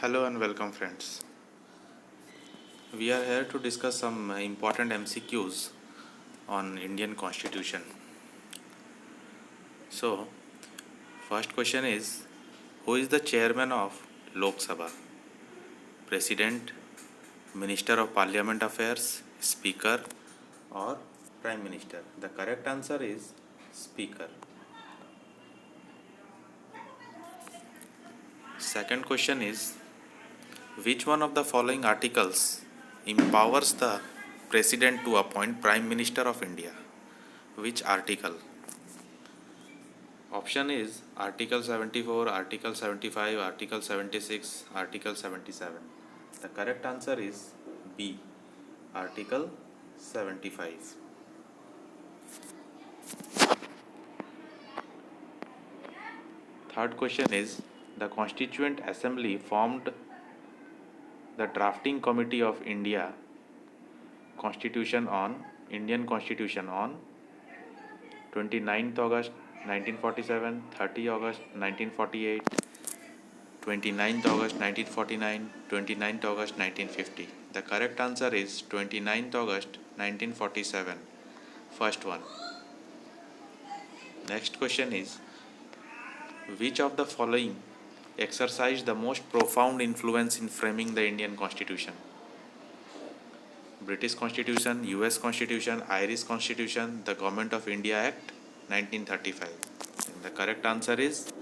Hello and welcome, friends. We are here to discuss some important MCQs on Indian Constitution. So, first question is, who is the chairman of Lok Sabha? President, Minister of Parliament Affairs, Speaker, or Prime Minister? The correct answer is Speaker. Second question is, which one of the following articles empowers the President to appoint Prime Minister of India? Which article? Option is Article 74, Article 75, Article 76, Article 77. The correct answer is B, Article 75. Third question is, the Constituent Assembly formed the Drafting Committee of Indian Constitution on 29th August 1947, 30 August 1948, 29th August 1949, 29th August 1950. The correct answer is 29th August 1947. First one. Next question is, which of the following exercised the most profound influence in framing the Indian Constitution? British Constitution, US Constitution, Irish Constitution, the Government of India Act 1935. And the correct answer is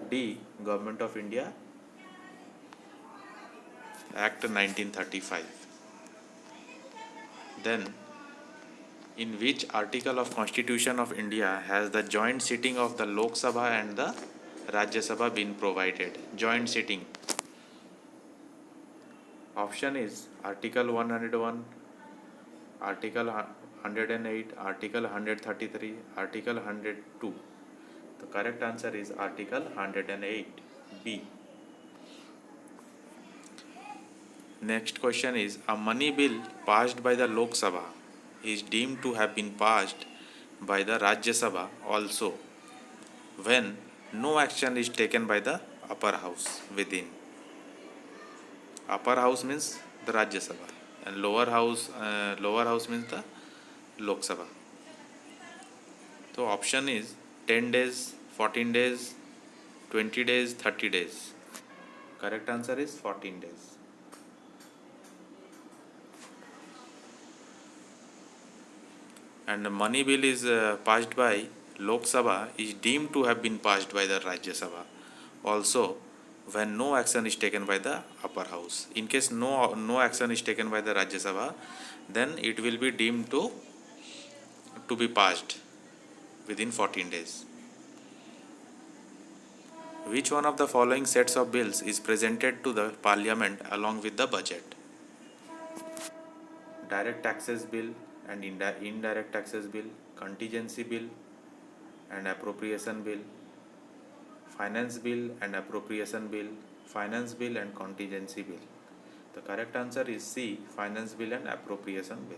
D, Government of India Act 1935. Then, in which article of Constitution of India has the joint sitting of the Lok Sabha and the Rajya Sabha been provided? Joint sitting. Option is Article 101, Article 108, Article 133, Article 102. The correct answer is Article 108, B. Next question is, a money bill passed by the Lok Sabha is deemed to have been passed by the Rajya Sabha also when no action is taken by the upper house within. Upper house means the Rajya Sabha and lower house means the Lok Sabha. So option is 10 days, 14 days, 20 days, 30 days. Correct answer is 14 days. And the money bill is passed by Lok Sabha is deemed to have been passed by the Rajya Sabha also when no action is taken by the upper house. In case no action is taken by the Rajya Sabha, then it will be deemed to be passed within 14 days. Which one of the following sets of bills is presented to the Parliament along with the budget? Direct taxes bill and indirect taxes bill, contingency bill and appropriation bill, finance bill and appropriation bill, finance bill and contingency bill. The correct answer is C, finance bill and appropriation bill.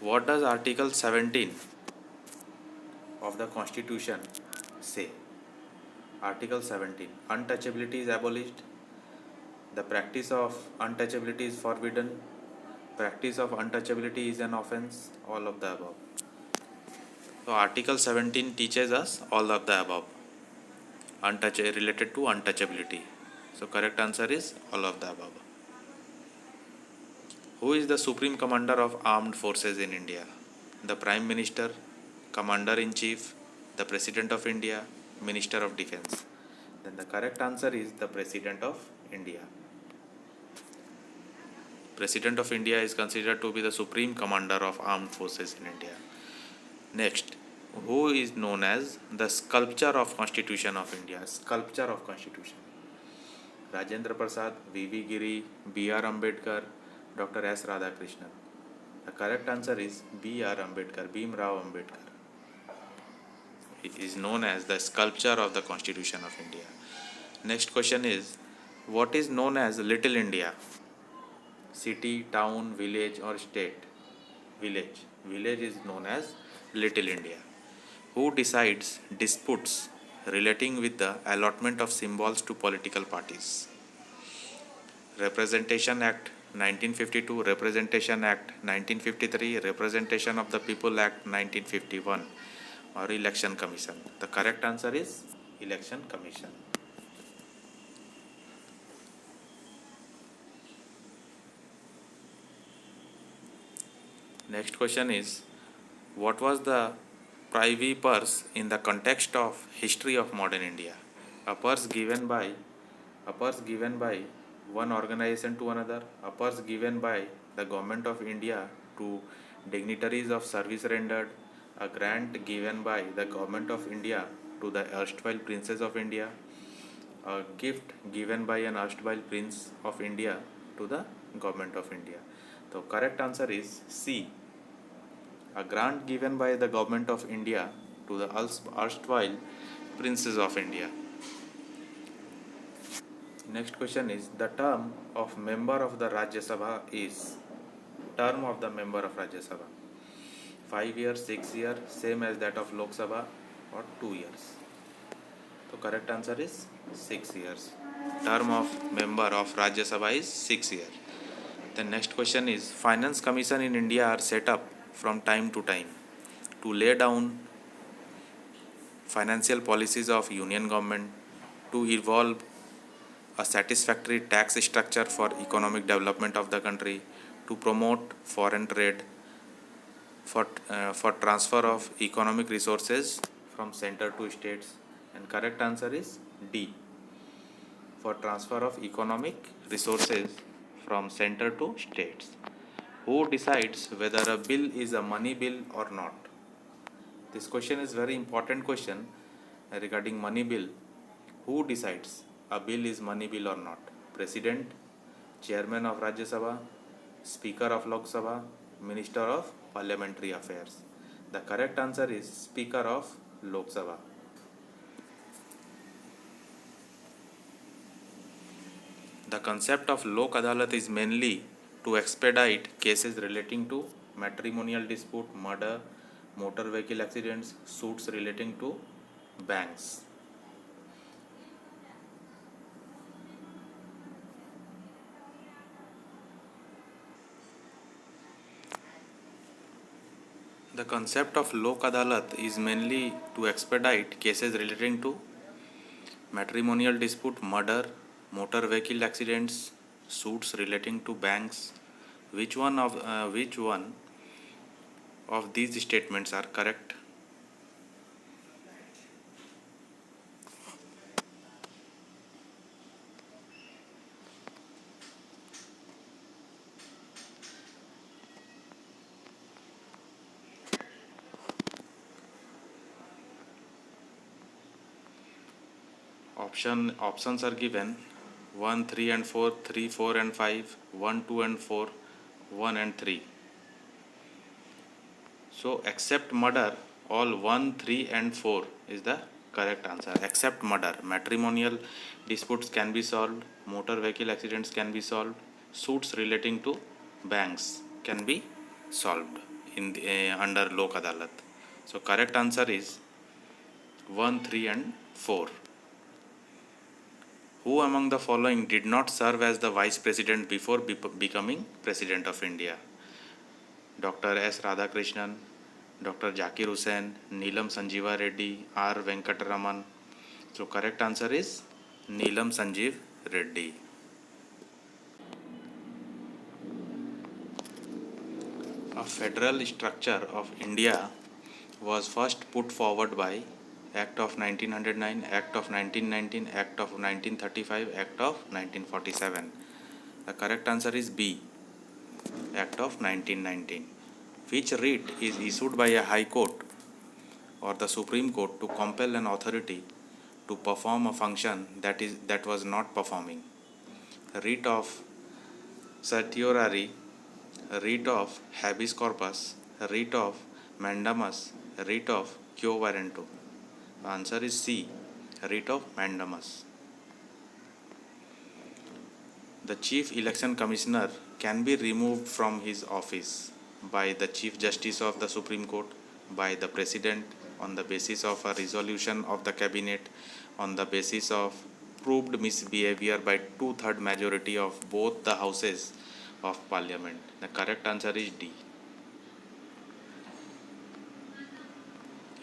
What does Article 17 of the Constitution say? Article 17, untouchability is abolished, the practice of untouchability is forbidden, practice of untouchability is an offense, all of the above. So Article 17 teaches us all of the above related to untouchability. So correct answer is all of the above. Who is the Supreme Commander of Armed Forces in India? The Prime Minister, Commander-in-Chief, the President of India, Minister of Defense. Then the correct answer is the President of India. President of India is considered to be the Supreme Commander of Armed Forces in India. Next, who is known as the Sculptor of Constitution of India? Sculptor of Constitution. Rajendra Prasad, V.V. Giri, B.R. Ambedkar, Dr. S. Radhakrishnan. The correct answer is B.R. Ambedkar, Bhim Rao Ambedkar. He is known as the Sculptor of the Constitution of India. Next question is, what is known as Little India? City, town, village or state? Village. Village is known as Little India. Who decides disputes relating with the allotment of symbols to political parties? Representation Act 1952, Representation Act 1953, Representation of the People Act 1951, or Election Commission? The correct answer is Election Commission. Next question is, what was the privy purse in the context of history of modern India? A purse given by one organization to another, a purse given by the government of India to dignitaries of service rendered, a grant given by the government of India to the erstwhile princes of India, a gift given by an erstwhile prince of India to the government of India. The correct answer is C. A grant given by the government of India to the erstwhile princes of India. Next question is, the term of member of the Rajya Sabha is, term of the member of Rajya Sabha, 5 years, 6 years, same as that of Lok Sabha, or 2 years? So correct answer is 6 years. Term of member of Rajya Sabha is 6 years. The next question is, Finance Commission in India are set up from time to time to lay down financial policies of union government, to evolve a satisfactory tax structure for economic development of the country, to promote foreign trade, for transfer of economic resources from center to states. And correct answer is D, for transfer of economic resources from center to states. Who decides whether a bill is a money bill or not? This question is very important question regarding money bill. Who decides a bill is money bill or not? President, Chairman of Rajya Sabha, Speaker of Lok Sabha, Minister of Parliamentary Affairs? The correct answer is Speaker of Lok Sabha. The concept of Lok Adalat is mainly to expedite cases relating to matrimonial dispute, murder, motor vehicle accidents, suits relating to banks. The concept of Lok Adalat is mainly to expedite cases relating to matrimonial dispute, murder, motor vehicle accidents, suits relating to banks. Which one of these statements are correct? Options are given: 1, 3 and 4, 3, 4 and 5, 1, 2 and 4, 1 and 3. So except murder, all 1, 3 and 4 is the correct answer. Except murder, matrimonial disputes can be solved, motor vehicle accidents can be solved, suits relating to banks can be solved in under Lok Adalat. So correct answer is 1, 3 and 4. Who among the following did not serve as the Vice President before becoming President of India? Dr. S. Radhakrishnan, Dr. Zakir Hussain, Neelam Sanjeeva Reddy, R. Venkataraman. So correct answer is Neelam Sanjeev Reddy. A federal structure of India was first put forward by Act of 1909, Act of 1919, Act of 1935, Act of 1947. The correct answer is B, Act of 1919. Which writ is issued by a High Court or the Supreme Court to compel an authority to perform a function that was not performing? Writ of certiorari, writ of habeas corpus, writ of mandamus, writ of quo warranto. The answer is C, writ of mandamus. The Chief Election Commissioner can be removed from his office by the Chief Justice of the Supreme Court, by the President, on the basis of a resolution of the cabinet, on the basis of proved misbehavior by two-third majority of both the houses of parliament. The correct answer is D.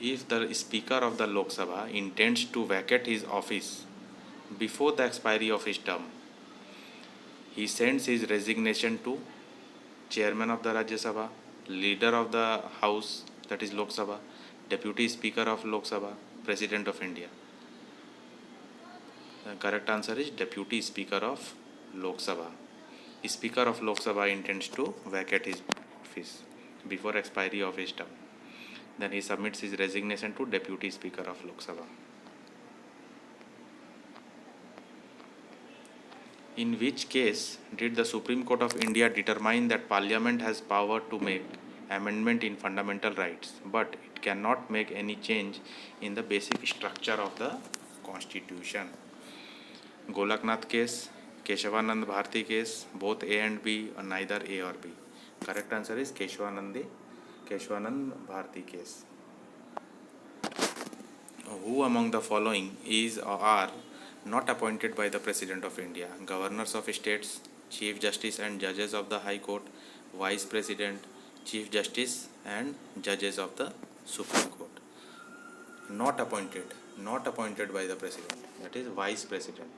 If the Speaker of the Lok Sabha intends to vacate his office before the expiry of his term, he sends his resignation to Chairman of the Rajya Sabha, Leader of the House, that is Lok Sabha, Deputy Speaker of Lok Sabha, President of India. The correct answer is Deputy Speaker of Lok Sabha. Speaker of Lok Sabha intends to vacate his office before expiry of his term. Then he submits his resignation to Deputy Speaker of Lok Sabha. In which case did the Supreme Court of India determine that Parliament has power to make amendment in fundamental rights, but it cannot make any change in the basic structure of the Constitution? Golaknath case, Keshavanand Bharati case, both A and B, or neither A or B. Correct answer is Keshavanand Bharati case. Who among the following is or are not appointed by the President of India? Governors of states, Chief Justice and judges of the High Court, Vice President, Chief Justice and judges of the Supreme Court. Not appointed by the President. That is Vice President.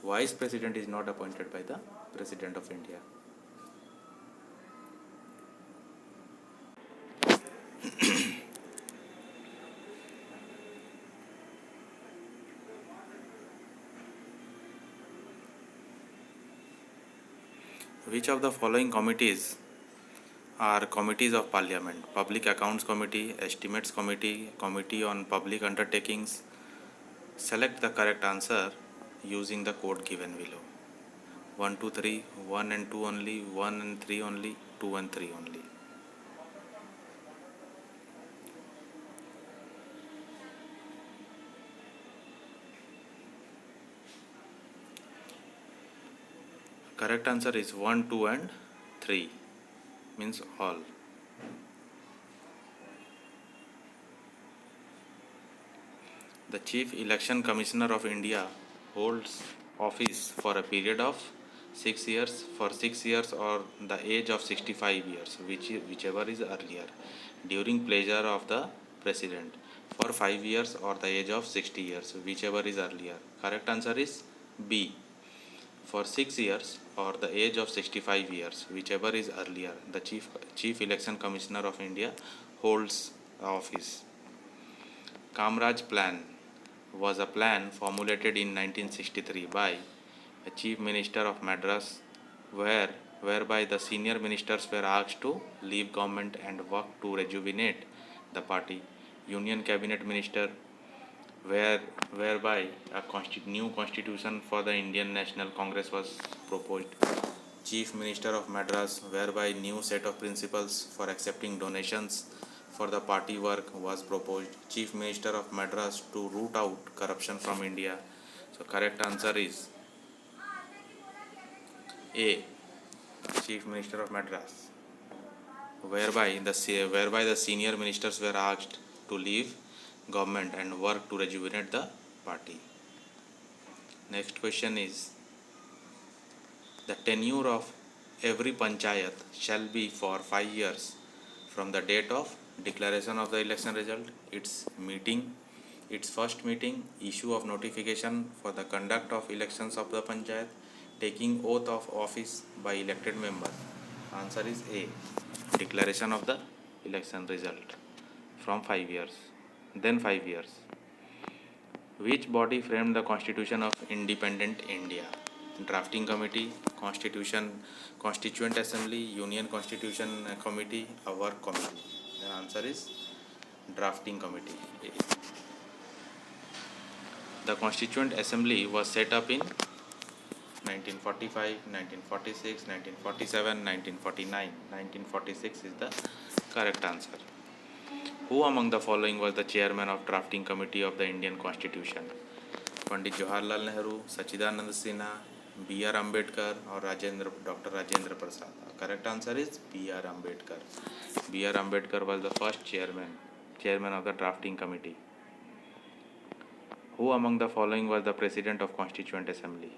Vice President is not appointed by the President of India. Which of the following committees are committees of Parliament? Public Accounts Committee, Estimates Committee, Committee on Public Undertakings. Select the correct answer using the code given below. 1, 2, 3, 1 and 2 only, 1 and 3 only, 2 and 3 only. Correct answer is 1, 2 and 3, means all. The Chief Election Commissioner of India holds office for a period of 6 years, for 6 years or the age of 65 years, whichever is earlier, during pleasure of the President, for 5 years or the age of 60 years, whichever is earlier. Correct answer is B. For 6 years or the age of 65 years, whichever is earlier, the Chief Election Commissioner of India holds office. Kamraj Plan was a plan formulated in 1963 by a Chief Minister of Madras, whereby the senior ministers were asked to leave government and work to rejuvenate the party. Union Cabinet Minister, whereby a new constitution for the Indian National Congress was proposed. Chief Minister of Madras, whereby new set of principles for accepting donations for the party work was proposed. Chief Minister of Madras to root out corruption from India. So correct answer is A. Chief Minister of Madras, whereby the senior ministers were asked to leave government and work to rejuvenate the party. Next question is, the tenure of every panchayat shall be for 5 years from the date of declaration of the election result, its first meeting, issue of notification for the conduct of elections of the panchayat, taking oath of office by elected member. Answer is A. Declaration of the election result from 5 years. Then 5 years. Which body framed the Constitution of Independent India? Drafting Committee, Constituent Assembly, Union Constitution Committee, or Work Committee? The answer is Drafting Committee. The Constituent Assembly was set up in 1945, 1946, 1947, 1949. 1946 is the correct answer. Who among the following was the chairman of Drafting Committee of the Indian Constitution? Pandit Jawaharlal Nehru, Sachidanand Sinha, B.R. Ambedkar, or Dr. Rajendra Prasad? Correct answer is B.R. Ambedkar. B.R. Ambedkar was the first chairman of the drafting committee? Who among the following was the president of Constituent Assembly?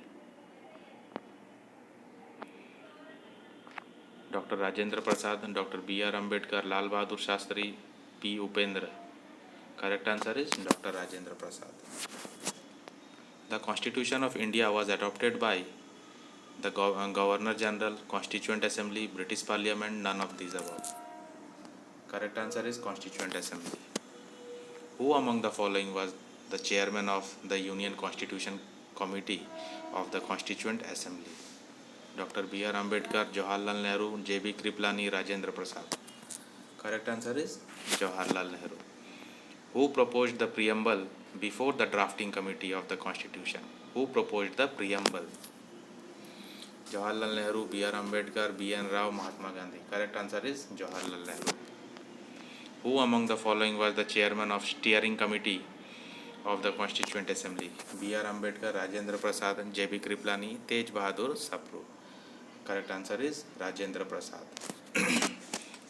Dr. Rajendra Prasad, Dr. B.R. Ambedkar, Lal Bahadur Shastri, P. Upendra. Correct answer is Dr. Rajendra Prasad. The Constitution of India was adopted by the Governor General, Constituent Assembly, British Parliament, none of these above. Correct answer is Constituent Assembly. Who among the following was the chairman of the Union Constitution Committee of the Constituent Assembly? Dr. B.R. Ambedkar, Jawaharlal Nehru, J.B. Kriplani, Rajendra Prasad. Correct answer is Jawaharlal Nehru. Who proposed the preamble before the drafting committee of the Constitution? Who proposed the preamble? Jawaharlal Nehru, B.R. Ambedkar, B.N. Rao, Mahatma Gandhi. Correct answer is Jawaharlal Nehru. Who among the following was the chairman of steering committee of the Constituent Assembly? B.R. Ambedkar, Rajendra Prasad, J.B. Kriplani, Tej Bahadur Sapru. Correct answer is Rajendra Prasad.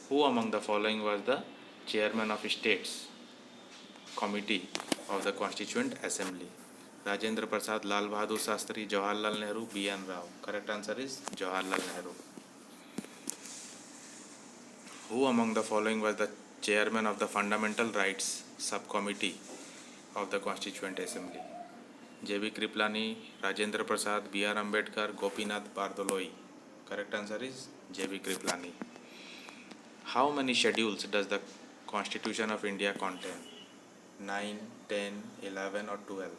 Who among the following was the chairman of States Committee of the Constituent Assembly? Rajendra Prasad, Lal Bahadur Shastri, Jawaharlal Nehru, B.N. Rao. Correct answer is Jawaharlal Nehru. Who among the following was the chairman of the Fundamental Rights Subcommittee of the Constituent Assembly? J.B. Kriplani, Rajendra Prasad, B.R. Ambedkar, Gopinath Bardoloi. Correct answer is J.B. Kriplani. How many schedules does the Constitution of India contain? 9, 10, 11 or 12?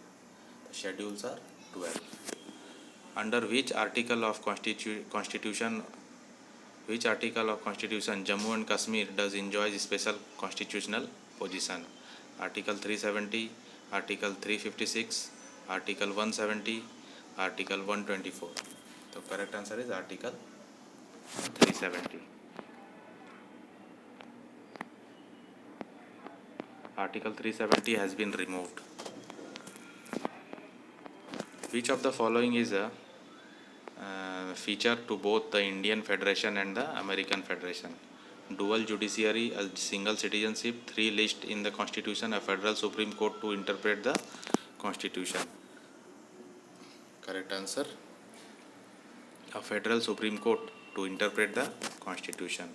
The schedules are 12. Under which article of Constitution Jammu and Kashmir does enjoy special constitutional position? Article 370, Article 356, Article 170, Article 124. The correct answer is Article 370. Article 370 has been removed. Which of the following is a feature to both the Indian Federation and the American Federation? Dual judiciary, a single citizenship, 3 lists in the Constitution, a federal Supreme Court to interpret the Constitution. Correct answer, a federal Supreme Court to interpret the Constitution.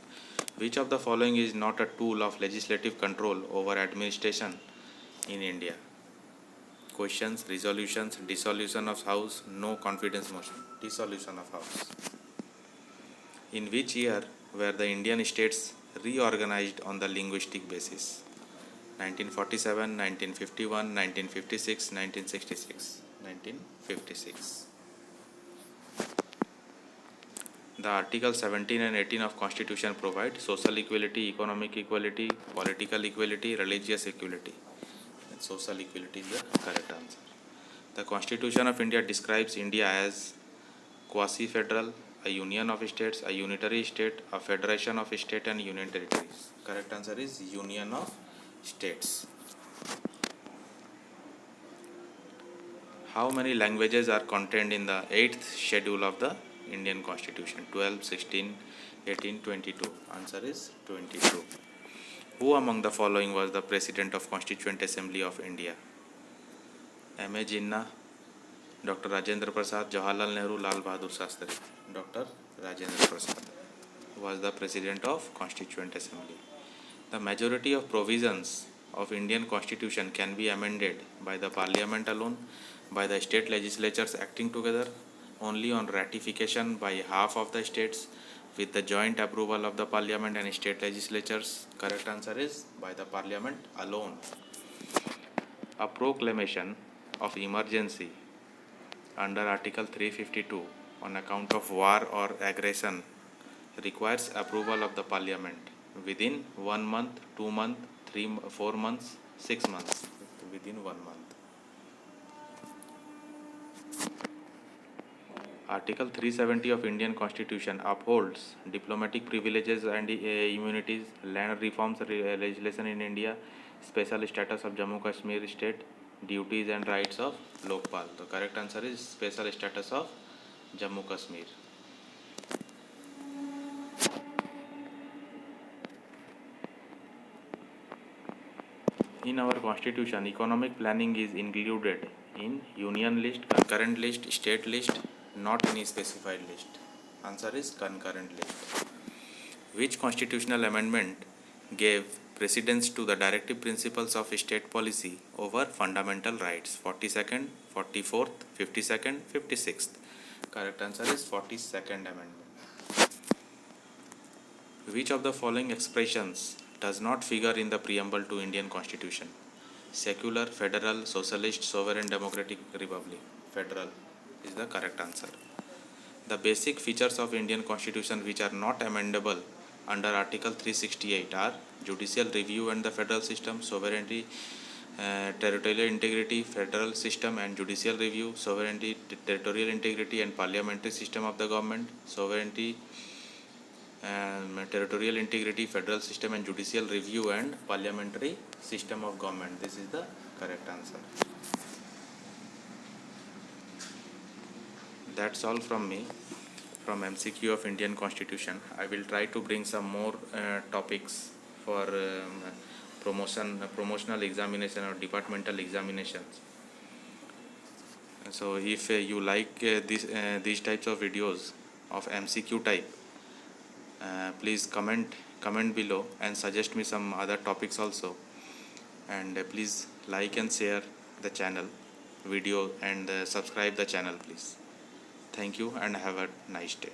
Which of the following is not a tool of legislative control over administration in India? Questions, resolutions, dissolution of House, no confidence motion. Dissolution of House. In which year were the Indian states reorganized on the linguistic basis? 1947, 1951, 1956, 1966. 1956. The Article 17 and 18 of Constitution provide social equality, economic equality, political equality, religious equality. And social equality is the correct answer. The Constitution of India describes India as quasi-federal, a union of states, a unitary state, a federation of states and union territories. Correct answer is union of states. How many languages are contained in the 8th schedule of the Indian Constitution? 12, 16, 18, 22. Answer is 22. Who among the following was the President of Constituent Assembly of India? M.A. Jinnah, Dr. Rajendra Prasad, Jawaharlal Nehru, Lal Bahadur Shastri. Dr. Rajendra Prasad was the President of Constituent Assembly. The majority of provisions of Indian Constitution can be amended by the Parliament alone, by the state legislatures acting together, only on ratification by half of the states, with the joint approval of the Parliament and state legislatures. Correct answer is by the Parliament alone. A proclamation of emergency under Article 352 on account of war or aggression requires approval of the Parliament within 1 month, 2 months, 4 months, 6 months. Within 1 month. Article 370 of Indian Constitution upholds diplomatic privileges and immunities, land reforms legislation in India, special status of Jammu Kashmir state, duties and rights of Lokpal. The correct answer is special status of Jammu Kashmir. In our constitution, economic planning is included in union list, concurrent list, state list, not any specified list. Answer is concurrent list. Which constitutional amendment gave precedence to the directive principles of state policy over fundamental rights? 42nd, 44th, 52nd, 56th. Correct answer is 42nd amendment. Which of the following expressions does not figure in the preamble to Indian Constitution? Secular, federal, socialist, sovereign democratic republic. Federal is the correct answer. The basic features of Indian Constitution which are not amendable under Article 368 are judicial review and the federal system, sovereignty, territorial integrity, federal system and judicial review, sovereignty, territorial integrity and parliamentary system of the government, sovereignty, territorial integrity, federal system and judicial review and parliamentary system of government. This is the correct answer. That's all from me from MCQ of Indian Constitution. I will try to bring some more topics for promotional examination or departmental examinations. So if you like these types of videos of MCQ type, please comment below and suggest me some other topics also, and please like and share the channel video and subscribe the channel please. Thank you and have a nice day.